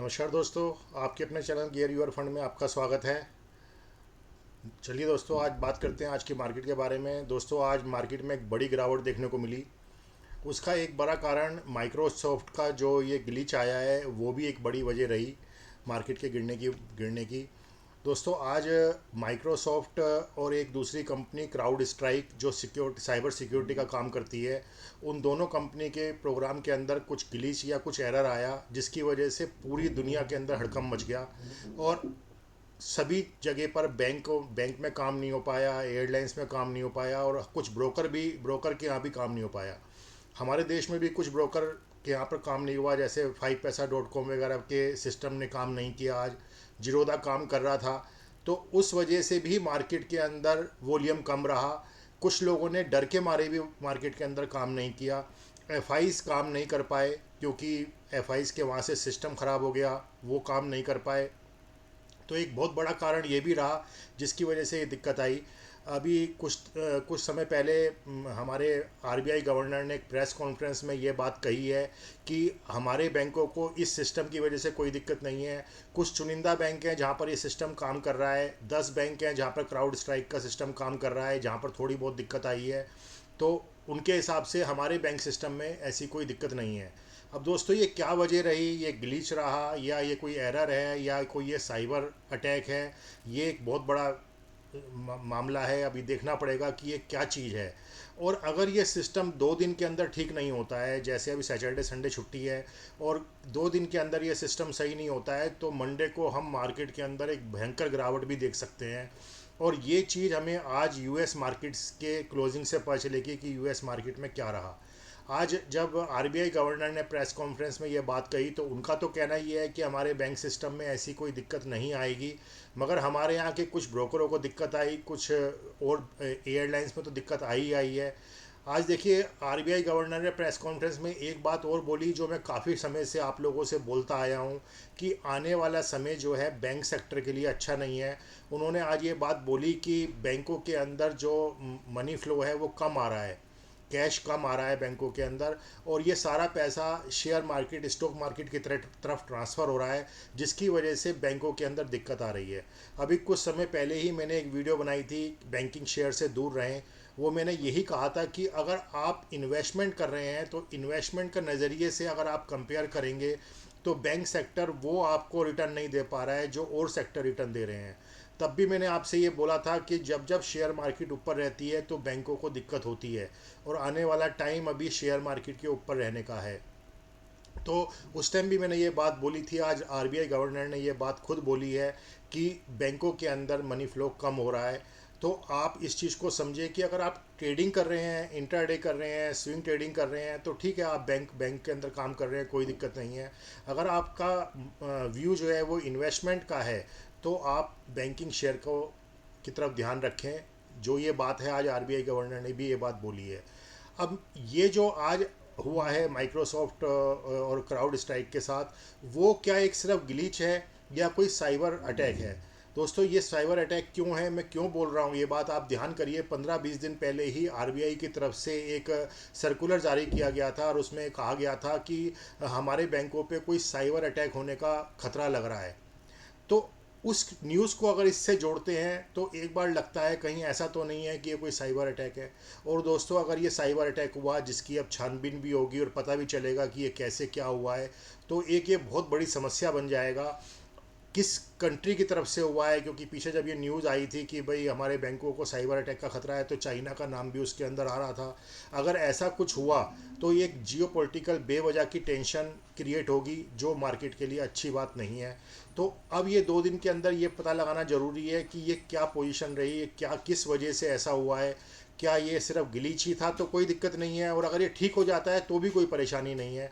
नमस्कार दोस्तों। आपके अपने चैनल गियर यूर फंड में आपका स्वागत है। चलिए दोस्तों, आज बात करते हैं आज की मार्केट के बारे में। दोस्तों, आज मार्केट में एक बड़ी गिरावट देखने को मिली। उसका एक बड़ा कारण माइक्रोसॉफ्ट का जो ये ग्लिच आया है वो भी एक बड़ी वजह रही मार्केट के गिरने की। दोस्तों, आज माइक्रोसॉफ्ट और एक दूसरी कंपनी क्राउड स्ट्राइक जो साइबर सिक्योरिटी का काम करती है, उन दोनों कंपनी के प्रोग्राम के अंदर कुछ ग्लिच या कुछ एरर आया, जिसकी वजह से पूरी दुनिया के अंदर हड़कंप मच गया। और सभी जगह पर बैंक में काम नहीं हो पाया, एयरलाइंस में काम नहीं हो पाया, और कुछ ब्रोकर के यहाँ भी काम नहीं हो पाया। हमारे देश में भी कुछ ब्रोकर के यहाँ पर काम नहीं हुआ, जैसे 5paisa.com वगैरह के सिस्टम ने काम नहीं किया। आज जीरोधा काम कर रहा था, तो उस वजह से भी मार्केट के अंदर वॉल्यूम कम रहा। कुछ लोगों ने डर के मारे भी मार्केट के अंदर काम नहीं किया। एफ काम नहीं कर पाए क्योंकि एफ के वहाँ से सिस्टम ख़राब हो गया, वो काम नहीं कर पाए। तो एक बहुत बड़ा कारण ये भी रहा जिसकी वजह से ये दिक्कत आई। अभी कुछ समय पहले हमारे आरबीआई गवर्नर ने एक प्रेस कॉन्फ्रेंस में ये बात कही है कि हमारे बैंकों को इस सिस्टम की वजह से कोई दिक्कत नहीं है। कुछ चुनिंदा बैंक हैं जहाँ पर ये सिस्टम काम कर रहा है, 10 बैंक हैं जहाँ पर क्राउड स्ट्राइक का सिस्टम काम कर रहा है, जहाँ पर थोड़ी बहुत दिक्कत आई है। तो उनके हिसाब से हमारे बैंक सिस्टम में ऐसी कोई दिक्कत नहीं है। अब दोस्तों, ये क्या वजह रही, ये ग्लिच रहा या ये कोई एरर है या कोई ये साइबर अटैक है, ये एक बहुत बड़ा मामला है। अभी देखना पड़ेगा कि ये क्या चीज़ है। और अगर ये सिस्टम 2 दिन के अंदर ठीक नहीं होता है, जैसे अभी सैटरडे संडे छुट्टी है, और 2 दिन के अंदर ये सिस्टम सही नहीं होता है, तो मंडे को हम मार्केट के अंदर एक भयंकर गिरावट भी देख सकते हैं। और ये चीज़ हमें आज यूएस मार्केट्स के क्लोजिंग से पता चलेगी कि यूएस मार्केट में क्या रहा। आज जब आरबीआई गवर्नर ने प्रेस कॉन्फ्रेंस में ये बात कही, तो उनका तो कहना ये है कि हमारे बैंक सिस्टम में ऐसी कोई दिक्कत नहीं आएगी, मगर हमारे यहाँ के कुछ ब्रोकरों को दिक्कत आई, कुछ और एयरलाइंस में तो दिक्कत आई है। आज देखिए, आरबीआई गवर्नर ने प्रेस कॉन्फ्रेंस में एक बात और बोली जो मैं काफ़ी समय से आप लोगों से बोलता आया हूँ कि आने वाला समय जो है बैंक सेक्टर के लिए अच्छा नहीं है। उन्होंने आज ये बात बोली कि बैंकों के अंदर जो मनी फ्लो है वो कम आ रहा है, कैश कम आ रहा है बैंकों के अंदर, और ये सारा पैसा शेयर मार्केट, स्टॉक मार्केट की तरफ ट्रांसफ़र हो रहा है, जिसकी वजह से बैंकों के अंदर दिक्कत आ रही है। अभी कुछ समय पहले ही मैंने एक वीडियो बनाई थी, बैंकिंग शेयर से दूर रहें। वो मैंने यही कहा था कि अगर आप इन्वेस्टमेंट कर रहे हैं तो इन्वेस्टमेंट के नज़रिए से अगर आप कंपेयर करेंगे तो बैंक सेक्टर वो आपको रिटर्न नहीं दे पा रहा है जो और सेक्टर रिटर्न दे रहे हैं। तब भी मैंने आपसे ये बोला था कि जब जब शेयर मार्केट ऊपर रहती है तो बैंकों को दिक्कत होती है, और आने वाला टाइम अभी शेयर मार्केट के ऊपर रहने का है। तो उस टाइम भी मैंने ये बात बोली थी। आज आरबीआई गवर्नर ने ये बात खुद बोली है कि बैंकों के अंदर मनी फ्लो कम हो रहा है। तो आप इस चीज़ को समझिए कि अगर आप ट्रेडिंग कर रहे हैं, इंट्राडे कर रहे हैं, स्विंग ट्रेडिंग कर रहे हैं, तो ठीक है, आप बैंक के अंदर काम कर रहे हैं, कोई दिक्कत नहीं है। अगर आपका व्यू जो है वो इन्वेस्टमेंट का है, तो आप बैंकिंग शेयर को की तरफ ध्यान रखें। जो ये बात है, आज आरबीआई गवर्नर ने भी ये बात बोली है। अब ये जो आज हुआ है माइक्रोसॉफ्ट और क्राउड स्ट्राइक के साथ, वो क्या एक सिर्फ ग्लिच है या कोई साइबर अटैक है? दोस्तों, ये साइबर अटैक क्यों है, मैं क्यों बोल रहा हूँ ये बात, आप ध्यान करिए। 15-20 दिन पहले ही आरबीआई की तरफ से एक सर्कुलर जारी किया गया था, और उसमें कहा गया था कि हमारे बैंकों पे कोई साइबर अटैक होने का खतरा लग रहा है। तो उस न्यूज़ को अगर इससे जोड़ते हैं तो एक बार लगता है कहीं ऐसा तो नहीं है कि ये कोई साइबर अटैक है। और दोस्तों, अगर ये साइबर अटैक हुआ जिसकी अब छानबीन भी होगी और पता भी चलेगा कि ये कैसे क्या हुआ है, तो एक ये बहुत बड़ी समस्या बन जाएगा किस कंट्री की तरफ से हुआ है। क्योंकि पीछे जब ये न्यूज़ आई थी कि भाई हमारे बैंकों को साइबर अटैक का खतरा है, तो चाइना का नाम भी उसके अंदर आ रहा था। अगर ऐसा कुछ हुआ तो ये एक जियोपॉलिटिकल बेवजह की टेंशन क्रिएट होगी, जो मार्केट के लिए अच्छी बात नहीं है। तो अब ये 2 दिन के अंदर ये पता लगाना ज़रूरी है कि ये क्या पोजीशन रही है, क्या किस वजह से ऐसा हुआ है। क्या ये सिर्फ ग्लिच ही था तो कोई दिक्कत नहीं है, और अगर ये ठीक हो जाता है तो भी कोई परेशानी नहीं है।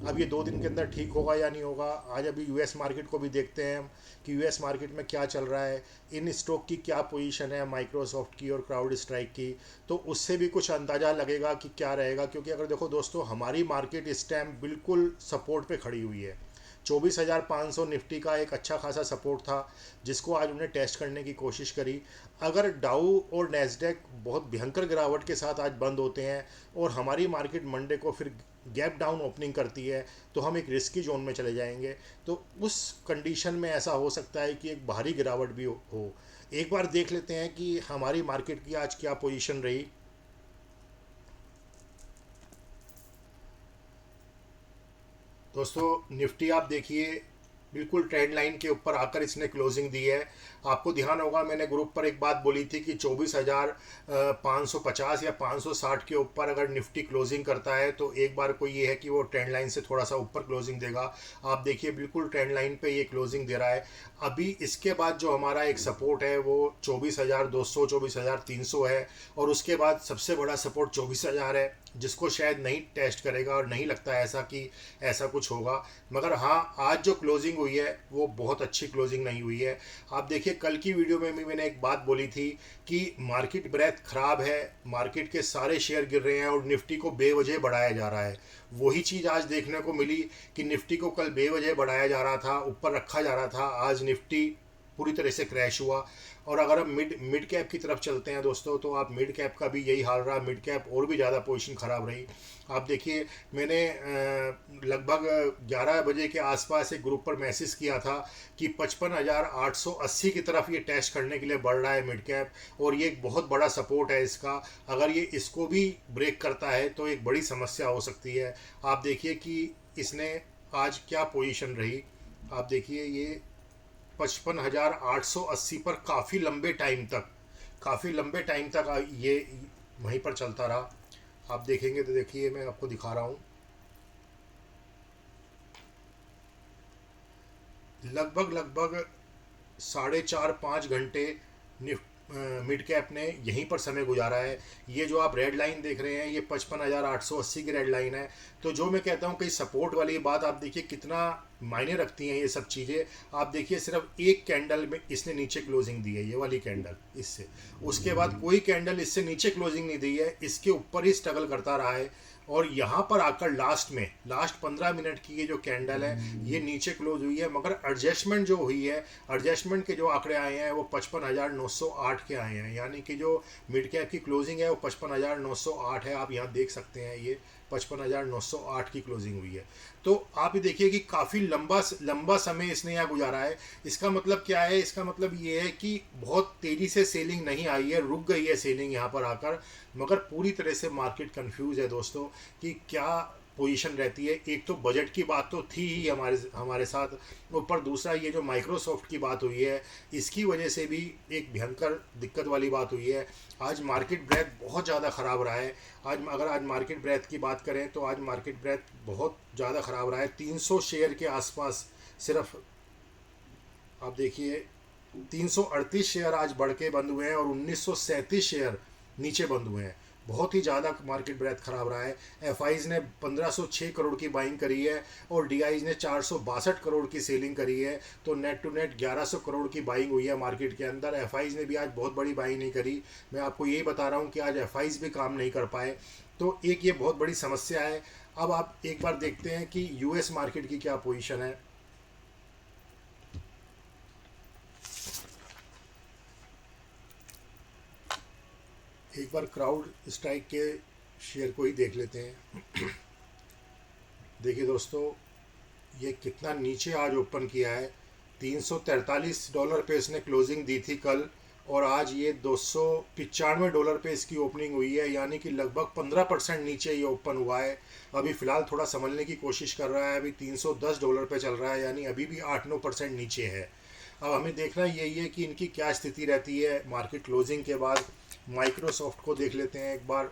अब ये 2 दिन के अंदर ठीक होगा या नहीं होगा। आज अभी यूएस मार्केट को भी देखते हैं हम कि यूएस मार्केट में क्या चल रहा है, इन स्टॉक की क्या पोजीशन है, माइक्रोसॉफ्ट की और क्राउड स्ट्राइक की। तो उससे भी कुछ अंदाज़ा लगेगा कि क्या रहेगा। क्योंकि अगर देखो दोस्तों, हमारी मार्केट इस टाइम बिल्कुल सपोर्ट पे खड़ी हुई है। 24,500 निफ्टी का एक अच्छा खासा सपोर्ट था, जिसको आज उन्हें टेस्ट करने की कोशिश करी। अगर डाउ और नैस्डैक बहुत भयंकर गिरावट के साथ आज बंद होते हैं और हमारी मार्केट मंडे को फिर गैप डाउन ओपनिंग करती है तो हम एक रिस्की जोन में चले जाएंगे। तो उस कंडीशन में ऐसा हो सकता है कि एक भारी गिरावट भी हो। एक बार देख लेते हैं कि हमारी मार्केट की आज क्या पोजीशन रही। दोस्तों निफ्टी आप देखिए बिल्कुल ट्रेंड लाइन के ऊपर आकर इसने क्लोजिंग दी है। आपको ध्यान होगा मैंने ग्रुप पर एक बात बोली थी कि 24,550 या 560 के ऊपर अगर निफ्टी क्लोजिंग करता है तो एक बार को ये है कि वो ट्रेंड लाइन से थोड़ा सा ऊपर क्लोजिंग देगा। आप देखिए बिल्कुल ट्रेंड लाइन पे ये क्लोजिंग दे रहा है। अभी इसके बाद जो हमारा एक सपोर्ट है वो 24,200 24,300 है, और उसके बाद सबसे बड़ा सपोर्ट 24,000 है, जिसको शायद नहीं टेस्ट करेगा और नहीं लगता ऐसा कि ऐसा कुछ होगा। मगर हाँ, आज जो क्लोजिंग हुई है वो बहुत अच्छी क्लोजिंग नहीं हुई है। आप देखिए कल की वीडियो में भी मैंने एक बात बोली थी कि मार्केट ब्रेथ खराब है, मार्केट के सारे शेयर गिर रहे हैं और निफ्टी को बेवजह बढ़ाया जा रहा है। वही चीज़ आज देखने को मिली कि निफ्टी को कल बेवजह बढ़ाया जा रहा था, ऊपर रखा जा रहा था, आज निफ्टी पूरी तरह से क्रैश हुआ। और अगर हम मिड कैप की तरफ चलते हैं दोस्तों, तो आप मिड कैप का भी यही हाल रहा। मिड कैप और भी ज़्यादा पोजीशन ख़राब रही। आप देखिए मैंने लगभग 11 बजे के आसपास एक ग्रुप पर मैसेज किया था कि 55,880 की तरफ ये टेस्ट करने के लिए बढ़ रहा है मिड कैप, और ये एक बहुत बड़ा सपोर्ट है इसका। अगर ये इसको भी ब्रेक करता है तो एक बड़ी समस्या हो सकती है। आप देखिए कि इसने आज क्या पोजीशन रही। आप देखिए ये 55,880 पर काफ़ी लंबे टाइम तक ये वहीं पर चलता रहा। आप देखेंगे तो देखिए मैं आपको दिखा रहा हूँ, लगभग 4.5-5 घंटे मिड कैप ने यहीं पर समय गुजारा है। ये जो आप रेड लाइन देख रहे हैं ये 55,880 की रेड लाइन है। तो जो मैं कहता हूँ कि सपोर्ट वाली बात आप देखिए कितना मायने रखती हैं ये सब चीज़ें। आप देखिए सिर्फ एक कैंडल में इसने नीचे क्लोजिंग दी है, ये वाली कैंडल, इससे उसके बाद कोई कैंडल इससे नीचे क्लोजिंग नहीं दी है, इसके ऊपर ही स्ट्रगल करता रहा है। और यहाँ पर आकर लास्ट 15 मिनट की ये जो कैंडल है ये नीचे क्लोज हुई है। मगर एडजस्टमेंट जो हुई है, एडजस्टमेंट के जो आंकड़े आए हैं वो 55,908 के आए हैं, यानी कि जो मिड कैप की क्लोजिंग है वो 55,908 है। आप यहाँ देख सकते हैं ये 55,908 की क्लोजिंग हुई है। तो आप ये देखिए कि काफ़ी लंबा समय इसने यहाँ गुजारा है। इसका मतलब क्या है? इसका मतलब ये है कि बहुत तेज़ी से सेलिंग नहीं आई है, रुक गई है सेलिंग यहाँ पर आकर। मगर पूरी तरह से मार्केट कंफ्यूज है दोस्तों कि क्या पोजीशन रहती है। एक तो बजट की बात तो थी ही हमारे साथ, ऊपर दूसरा ये जो माइक्रोसॉफ्ट की बात हुई है इसकी वजह से भी एक भयंकर दिक्कत वाली बात हुई है। आज मार्केट ब्रेथ बहुत ज़्यादा ख़राब रहा है। आज मार्केट ब्रेथ की बात करें तो आज मार्केट ब्रेथ बहुत ज़्यादा ख़राब रहा है। 300 शेयर के आसपास सिर्फ आप देखिए 338 शेयर आज बढ़ के बंद हुए हैं और 1937 शेयर नीचे बंद हुए हैं। बहुत ही ज़्यादा मार्केट ब्रेथ खराब रहा है। एफआईज ने 1506 करोड़ की बाइंग करी है और डीआईज ने 462 करोड़ की सेलिंग करी है। तो नेट टू नेट 1100 करोड़ की बाइंग हुई है मार्केट के अंदर। एफआईज ने भी आज बहुत बड़ी बाइंग नहीं करी। मैं आपको यही बता रहा हूँ कि आज एफआईज भी काम नहीं कर पाए। तो एक ये बहुत बड़ी समस्या है। अब आप एक बार देखते हैं कि यूएस मार्केट की क्या पोजीशन है। एक बार क्राउड स्ट्राइक के शेयर को ही देख लेते हैं। देखिए दोस्तों ये कितना नीचे आज ओपन किया है। $343 पे इसने क्लोजिंग दी थी कल, और आज ये $295 पे इसकी ओपनिंग हुई है, यानी कि लगभग 15% नीचे ये ओपन हुआ है। अभी फ़िलहाल थोड़ा संभलने की कोशिश कर रहा है। अभी $310 पे चल रहा है, यानी अभी भी 8-9% नीचे है। अब हमें देखना यही है कि इनकी क्या स्थिति रहती है मार्केट क्लोजिंग के बाद। माइक्रोसॉफ्ट को देख लेते हैं एक बार।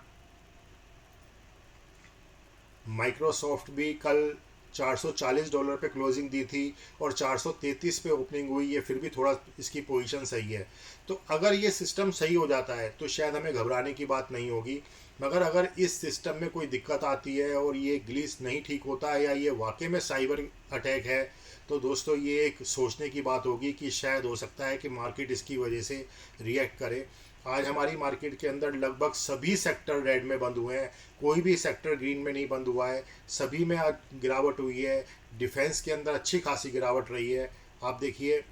माइक्रोसॉफ्ट भी कल $440 पे क्लोजिंग दी थी और 433 पे ओपनिंग हुई है, फिर भी थोड़ा इसकी पोजीशन सही है। तो अगर ये सिस्टम सही हो जाता है तो शायद हमें घबराने की बात नहीं होगी। मगर अगर इस सिस्टम में कोई दिक्कत आती है और ये ग्लिच नहीं ठीक होता है या ये वाकई में साइबर अटैक है, तो दोस्तों ये एक सोचने की बात होगी कि शायद हो सकता है कि मार्केट इसकी वजह से रिएक्ट करे। आज हमारी मार्केट के अंदर लगभग सभी सेक्टर रेड में बंद हुए हैं, कोई भी सेक्टर ग्रीन में नहीं बंद हुआ है। सभी में आज गिरावट हुई है। डिफेंस के अंदर अच्छी खासी गिरावट रही है। आप देखिए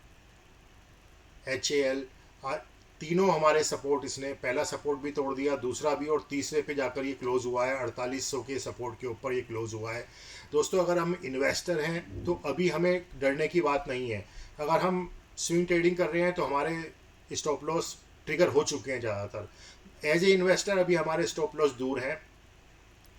HAL तीनों हमारे सपोर्ट, इसने पहला सपोर्ट भी तोड़ दिया, दूसरा भी, और तीसरे पे जाकर ये क्लोज़ हुआ है 4800 के सपोर्ट के ऊपर ये क्लोज़ हुआ है। दोस्तों अगर हम इन्वेस्टर हैं तो अभी हमें डरने की बात नहीं है। अगर हम स्विंग ट्रेडिंग कर रहे हैं तो हमारे स्टॉप लॉस ट्रिगर हो चुके हैं ज़्यादातर। एज ए इन्वेस्टर अभी हमारे स्टॉप लॉस दूर हैं,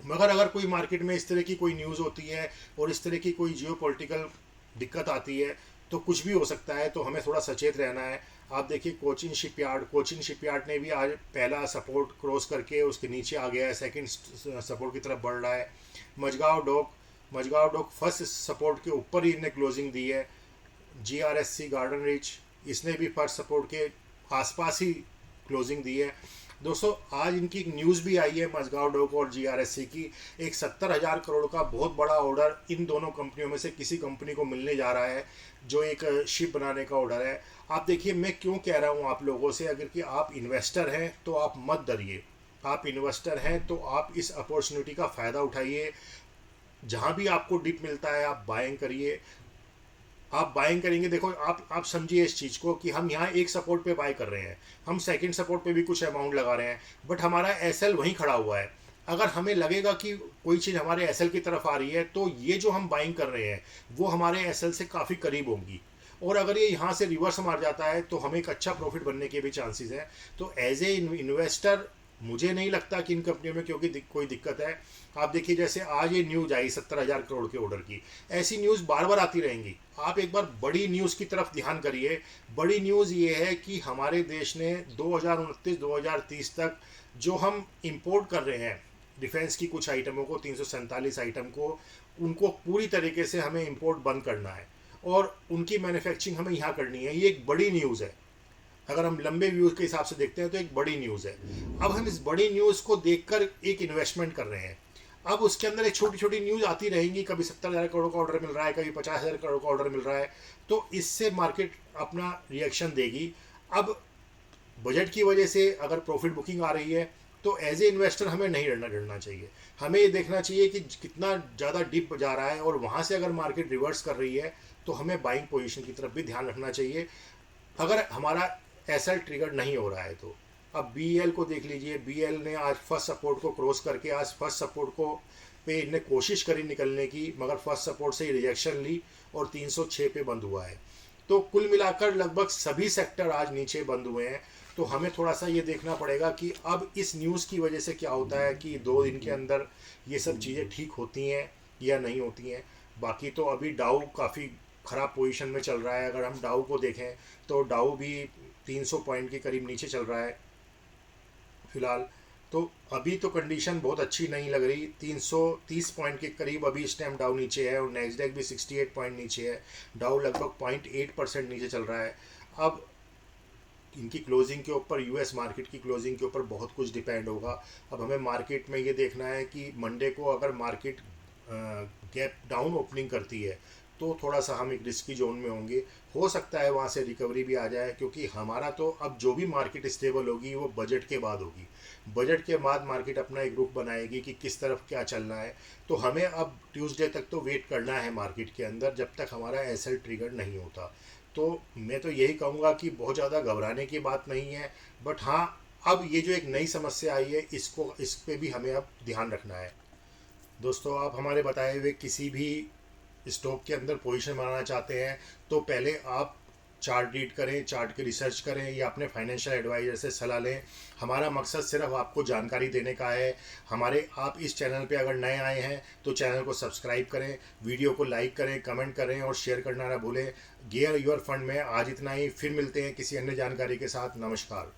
मगर अगर कोई मार्केट में इस तरह की कोई न्यूज़ होती है और इस तरह की कोई जियो पॉलिटिकल दिक्कत आती है तो कुछ भी हो सकता है, तो हमें थोड़ा सचेत रहना है। आप देखिए कोचिन शिपयार्ड ने भी आज पहला सपोर्ट क्रॉस करके उसके नीचे आ गया है, सेकंड सपोर्ट की तरफ बढ़ रहा है। मजगांव डॉक फर्स्ट सपोर्ट के ऊपर ही इन्हें क्लोजिंग दी है। GRSC गार्डन रिच, इसने भी फर्स्ट सपोर्ट के आसपास ही क्लोजिंग दी है। दोस्तों आज इनकी एक न्यूज़ भी आई है मजगांव डॉक और GRSC की, एक 70,000 करोड़ का बहुत बड़ा ऑर्डर इन दोनों कंपनियों में से किसी कंपनी को मिलने जा रहा है, जो एक शिप बनाने का ऑर्डर है। आप देखिए मैं क्यों कह रहा हूँ आप लोगों से, अगर कि आप इन्वेस्टर हैं तो आप मत डरिए। आप इन्वेस्टर हैं तो आप इस अपॉर्चुनिटी का फ़ायदा उठाइए। जहाँ भी आपको डिप मिलता है आप बाइंग करिए। आप बाइंग करेंगे, देखो आप समझिए इस चीज़ को कि हम यहाँ एक सपोर्ट पे बाय कर रहे हैं, हम सेकंड सपोर्ट पे भी कुछ अमाउंट लगा रहे हैं, बट हमारा एसएल वहीं खड़ा हुआ है। अगर हमें लगेगा कि कोई चीज़ हमारे एसएल की तरफ आ रही है तो ये जो हम बाइंग कर रहे हैं वो हमारे एसएल से काफ़ी करीब होंगी, और अगर ये यहाँ से रिवर्स मार जाता है तो हमें एक अच्छा प्रॉफिट बनने के भी चांसेस हैं। तो एज ए इन्वेस्टर मुझे नहीं लगता कि इन कंपनियों में क्योंकि कोई दिक्कत है। आप देखिए जैसे आज ये न्यूज़ आई 70,000 करोड़ के ऑर्डर की, ऐसी न्यूज़ बार बार आती रहेंगी। आप एक बार बड़ी न्यूज़ की तरफ ध्यान करिए। बड़ी न्यूज़ ये है कि हमारे देश ने 2029-2030 तक जो हम इंपोर्ट कर रहे हैं डिफेंस की कुछ आइटमों को, 347 आइटम को, उनको पूरी तरीके से हमें इंपोर्ट बंद करना है और उनकी मैन्युफैक्चरिंग हमें यहाँ करनी है। ये एक बड़ी न्यूज़ है। अगर हम लंबे व्यूज़ के हिसाब से देखते हैं तो एक बड़ी न्यूज़ है। अब हम इस बड़ी न्यूज़ को देखकर एक इन्वेस्टमेंट कर रहे हैं। अब उसके अंदर एक छोटी छोटी न्यूज़ आती रहेंगी, कभी 70,000 करोड़ का ऑर्डर मिल रहा है, कभी 50,000 करोड़ का ऑर्डर मिल रहा है, तो इससे मार्केट अपना रिएक्शन देगी। अब बजट की वजह से अगर प्रॉफिट बुकिंग आ रही है तो एज ए इन्वेस्टर हमें नहीं डरना चाहिए। हमें ये देखना चाहिए कि कितना ज़्यादा डिप जा रहा है, और वहाँ से अगर मार्केट रिवर्स कर रही है तो हमें बाइंग पोजीशन की तरफ भी ध्यान रखना चाहिए, अगर हमारा एसएल ट्रिगर नहीं हो रहा है तो। अब BEL को देख लीजिए, BEL ने आज फर्स्ट सपोर्ट को क्रॉस करके आज फर्स्ट सपोर्ट को पे इन्हें कोशिश करी निकलने की, मगर फर्स्ट सपोर्ट से ही रिजेक्शन ली और 306 पे बंद हुआ है। तो कुल मिलाकर लगभग सभी सेक्टर आज नीचे बंद हुए हैं। तो हमें थोड़ा सा ये देखना पड़ेगा कि अब इस न्यूज़ की वजह से क्या होता है कि 2 दिन के अंदर ये सब चीज़ें ठीक होती हैं या नहीं होती हैं। बाकी तो अभी डाउ काफ़ी ख़राब पोजीशन में चल रहा है। अगर हम डाउ को देखें तो डाउ भी 300 पॉइंट के करीब नीचे चल रहा है फिलहाल। तो अभी तो कंडीशन बहुत अच्छी नहीं लग रही। 330 पॉइंट के करीब अभी इस टाइम डाउ नीचे है, और नेस्डैक भी 68 पॉइंट नीचे है। डाउ लगभग 0.8% नीचे चल रहा है। अब इनकी क्लोजिंग के ऊपर, यूएस मार्केट की क्लोजिंग के ऊपर बहुत कुछ डिपेंड होगा। अब हमें मार्केट में ये देखना है कि मंडे को अगर मार्केट गैप डाउन ओपनिंग करती है तो थोड़ा सा हम एक रिस्की जोन में होंगे। हो सकता है वहाँ से रिकवरी भी आ जाए, क्योंकि हमारा तो अब जो भी मार्केट स्टेबल होगी वो बजट के बाद होगी। बजट के बाद मार्केट अपना एक रुख बनाएगी कि किस तरफ क्या चलना है। तो हमें अब ट्यूसडे तक तो वेट करना है मार्केट के अंदर, जब तक हमारा एसएल ट्रिगर नहीं होता। तो मैं तो यही कहूँगा कि बहुत ज़्यादा घबराने की बात नहीं है, बट हाँ अब ये जो एक नई समस्या आई है इस पे भी हमें अब ध्यान रखना है। दोस्तों आप हमारे बताए हुए किसी भी स्टॉक के अंदर पोजीशन बनाना चाहते हैं तो पहले आप चार्ट रीड करें, चार्ट की रिसर्च करें या अपने फाइनेंशियल एडवाइज़र से सलाह लें। हमारा मकसद सिर्फ आपको जानकारी देने का है। आप इस चैनल पे अगर नए आए हैं तो चैनल को सब्सक्राइब करें, वीडियो को लाइक करें, कमेंट करें और शेयर करना ना भूलें। गियर योर फंड में आज इतना ही, फिर मिलते हैं किसी अन्य जानकारी के साथ। नमस्कार।